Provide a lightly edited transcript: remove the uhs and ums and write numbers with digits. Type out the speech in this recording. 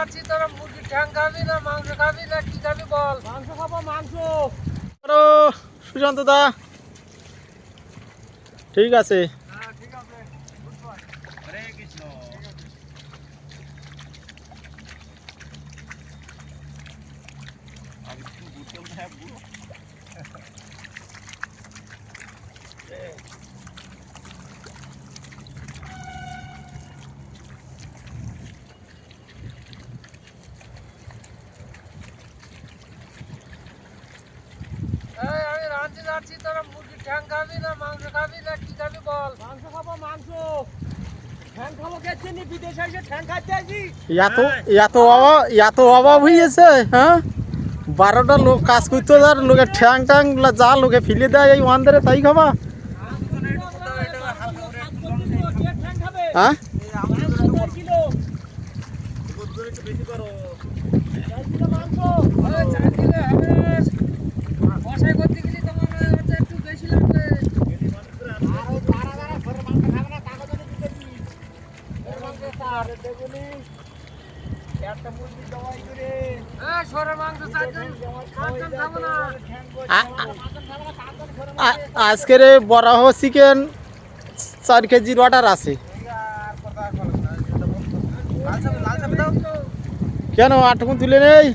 যাচ্ছি, তোরা মুরগির ঠ্যাং খাবি না মাংস খাবি না কি খাবি বল? মাংস খাবো, মাংস। সুশান্ত দা, ঠিক আছে। হ্যাঁ ঠিক আছে, হরে কৃষ্ণ। আমি তো বুঝতাম না বুড়ো। আমি রাঁধতে যাচ্ছি, তোরা মুরগির ঠ্যাং খাবি না মাংস খাবি না কি খাবি বল? মাংস খাবো, মাংস। ঠ্যাং খাবো গেছে নি, বিদেশে এসে ঠ্যাং খাইতে আসি। এত অভাব হয়েছে, হ্যাঁ? 12টা লোক কাজ করতে যার লোকে ঠ্যাং ট্যাং যা লোকে ফিলে দেয় এই ওয়ান্দারে তাই খাবা, হ্যাঁ? বেশি করো। বসাই করতে গেলে তোমার একটু বেশি লাগবে। সরের মাংস চারজন খাবো না। আজকের বরাহ চিকেন 4 কেজির অর্ডার আছে। কেন 8 গুণ তুলে নেই?